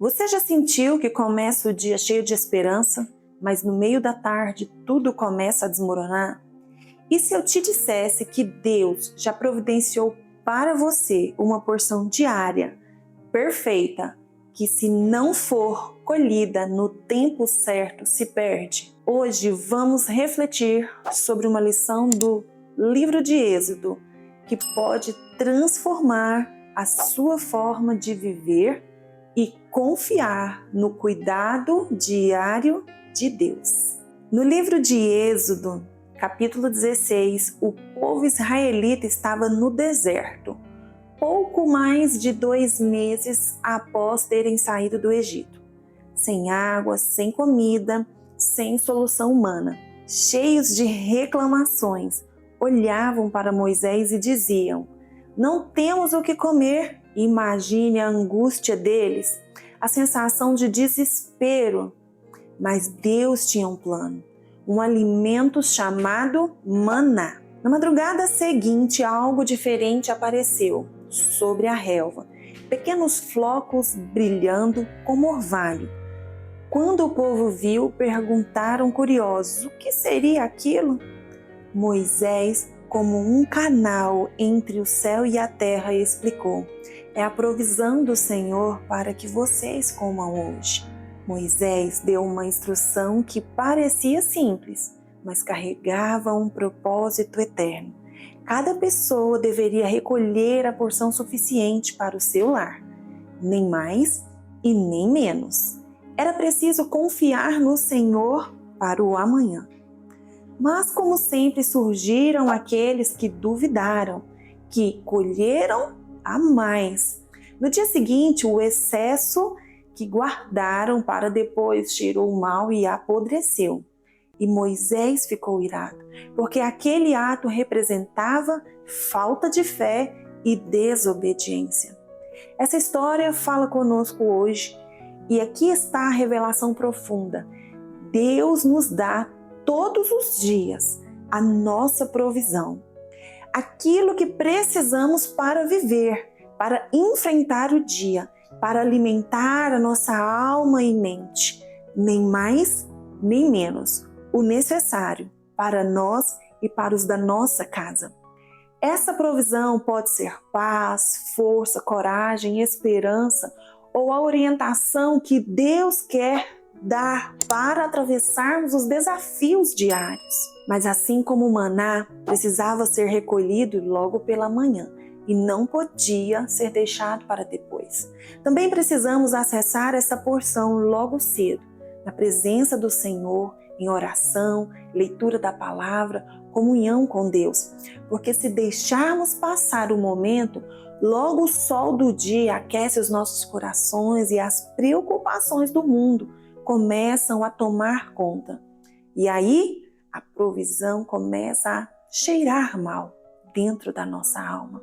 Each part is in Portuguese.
Você já sentiu que começa o dia cheio de esperança, mas no meio da tarde tudo começa a desmoronar? E se eu te dissesse que Deus já providenciou para você uma porção diária, perfeita, que se não for colhida no tempo certo, se perde? Hoje vamos refletir sobre uma lição do livro de Êxodo, que pode transformar a sua forma de viver e confiar no cuidado diário de Deus. No livro de Êxodo, capítulo 16, o povo israelita estava no deserto, pouco mais de 2 meses após terem saído do Egito, sem água, sem comida, sem solução humana. Cheios de reclamações, olhavam para Moisés e diziam: "Não temos o que comer." Imagine a angústia deles, a sensação de desespero. Mas Deus tinha um plano, um alimento chamado maná. Na madrugada seguinte, algo diferente apareceu sobre a relva, pequenos flocos brilhando como orvalho. Quando o povo viu, perguntaram curiosos: o que seria aquilo? Moisés, como um canal entre o céu e a terra, explicou: "É a provisão do Senhor para que vocês comam hoje." Moisés deu uma instrução que parecia simples, mas carregava um propósito eterno. Cada pessoa deveria recolher a porção suficiente para o seu lar, nem mais e nem menos. Era preciso confiar no Senhor para o amanhã. Mas, como sempre, surgiram aqueles que duvidaram, que colheram a mais. No dia seguinte, o excesso que guardaram para depois cheirou mal e apodreceu. E Moisés ficou irado, porque aquele ato representava falta de fé e desobediência. Essa história fala conosco hoje, e aqui está a revelação profunda. Deus nos dá todos os dias a nossa provisão, aquilo que precisamos para viver, para enfrentar o dia, para alimentar a nossa alma e mente, nem mais nem menos, o necessário para nós e para os da nossa casa. Essa provisão pode ser paz, força, coragem, esperança ou a orientação que Deus quer dar para atravessarmos os desafios diários. Mas assim como o maná precisava ser recolhido logo pela manhã e não podia ser deixado para depois, também precisamos acessar essa porção logo cedo, na presença do Senhor, em oração, leitura da palavra, comunhão com Deus. Porque se deixarmos passar o momento, logo o sol do dia aquece os nossos corações e as preocupações do mundo começam a tomar conta. E aí a provisão começa a cheirar mal dentro da nossa alma.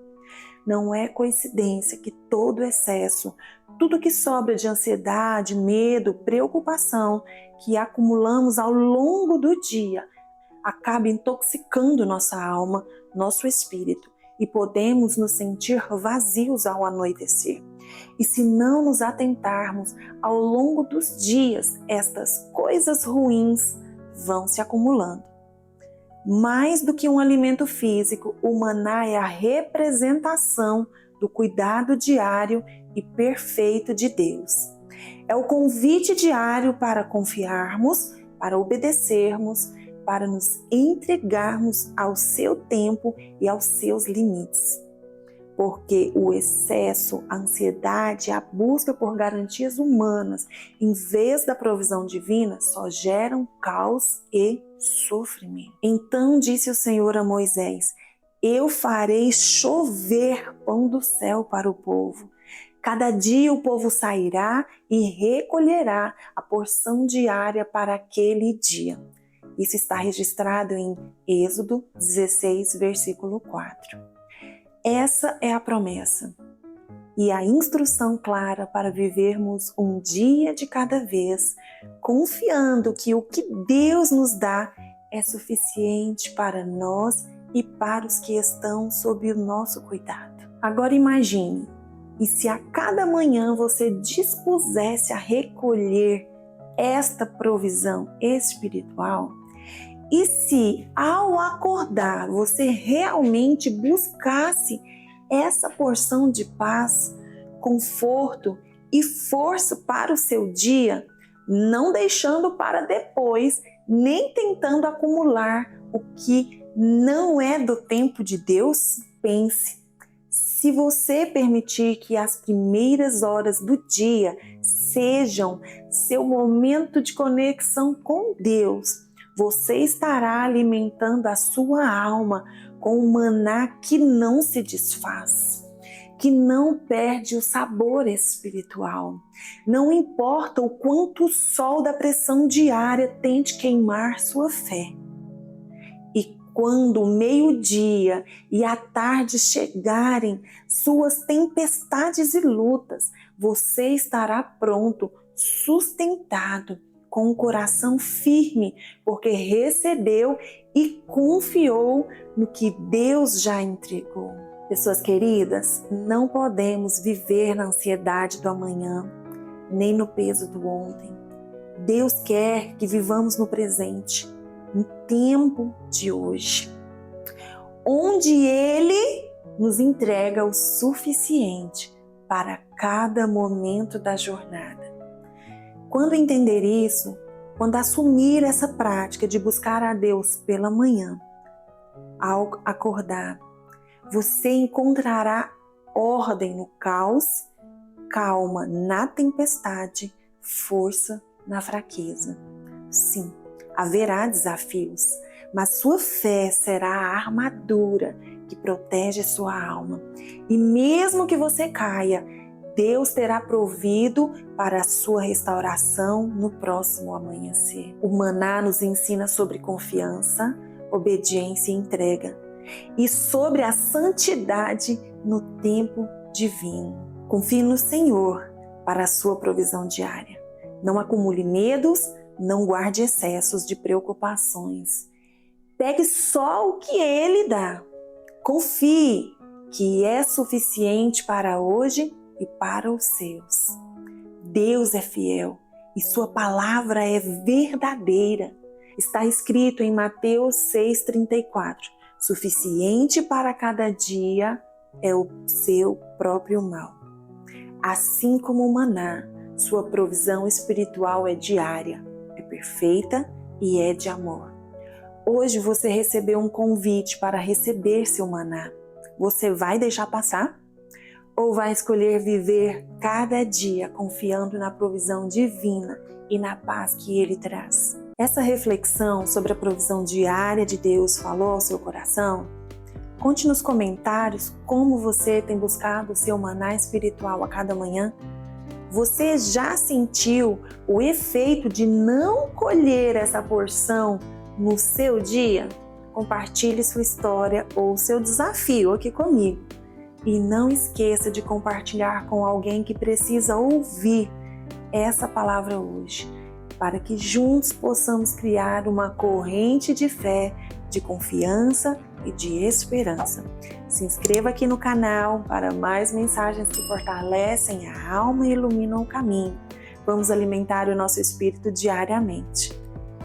Não é coincidência que todo excesso, tudo que sobra de ansiedade, medo, preocupação que acumulamos ao longo do dia acaba intoxicando nossa alma, nosso espírito, e podemos nos sentir vazios ao anoitecer. E se não nos atentarmos ao longo dos dias, estas coisas ruins vão se acumulando. Mais do que um alimento físico, o maná é a representação do cuidado diário e perfeito de Deus. É o convite diário para confiarmos, para obedecermos, para nos entregarmos ao seu tempo e aos seus limites. Porque o excesso, a ansiedade, a busca por garantias humanas, em vez da provisão divina, só geram caos e sofrimento. Então disse o Senhor a Moisés: "Eu farei chover pão do céu para o povo. Cada dia o povo sairá e recolherá a porção diária para aquele dia." Isso está registrado em Êxodo 16, versículo 4. Essa é a promessa e a instrução clara para vivermos um dia de cada vez, confiando que o que Deus nos dá é suficiente para nós e para os que estão sob o nosso cuidado. Agora imagine, E se a cada manhã você dispusesse a recolher esta provisão espiritual, e se ao acordar você realmente buscasse essa porção de paz, conforto e força para o seu dia, não deixando para depois, nem tentando acumular o que não é do tempo de Deus, pense. Se você permitir que as primeiras horas do dia sejam seu momento de conexão com Deus, você estará alimentando a sua alma com um maná que não se desfaz, que não perde o sabor espiritual. Não importa o quanto o sol da pressão diária tente queimar sua fé. E quando o meio-dia e a tarde chegarem suas tempestades e lutas, você estará pronto, sustentado, com o coração firme, porque recebeu e confiou no que Deus já entregou. Pessoas queridas, não podemos viver na ansiedade do amanhã, nem no peso do ontem. Deus quer que vivamos no presente, no tempo de hoje, onde Ele nos entrega o suficiente para cada momento da jornada. Quando entender isso, quando assumir essa prática de buscar a Deus pela manhã, ao acordar, você encontrará ordem no caos, calma na tempestade, força na fraqueza. Sim, haverá desafios, mas sua fé será a armadura que protege sua alma. E mesmo que você caia, Deus terá provido para a sua restauração no próximo amanhecer. O maná nos ensina sobre confiança, obediência e entrega, e sobre a santidade no tempo divino. Confie no Senhor para a sua provisão diária. Não acumule medos, não guarde excessos de preocupações. Pegue só o que Ele dá. Confie que é suficiente para hoje e para os seus. Deus é fiel e sua palavra é verdadeira. Está escrito em Mateus 6,34. Suficiente para cada dia é o seu próprio mal. Assim como o maná, sua provisão espiritual é diária, é perfeita e é de amor. Hoje você recebeu um convite para receber seu maná. Você vai deixar passar? Ou vai escolher viver cada dia confiando na provisão divina e na paz que Ele traz? Essa reflexão sobre a provisão diária de Deus falou ao seu coração? Conte nos comentários como você tem buscado o seu maná espiritual a cada manhã. Você já sentiu o efeito de não colher essa porção no seu dia? Compartilhe sua história ou seu desafio aqui comigo. E não esqueça de compartilhar com alguém que precisa ouvir essa palavra hoje, para que juntos possamos criar uma corrente de fé, de confiança e de esperança. Se inscreva aqui no canal para mais mensagens que fortalecem a alma e iluminam o caminho. Vamos alimentar o nosso espírito diariamente.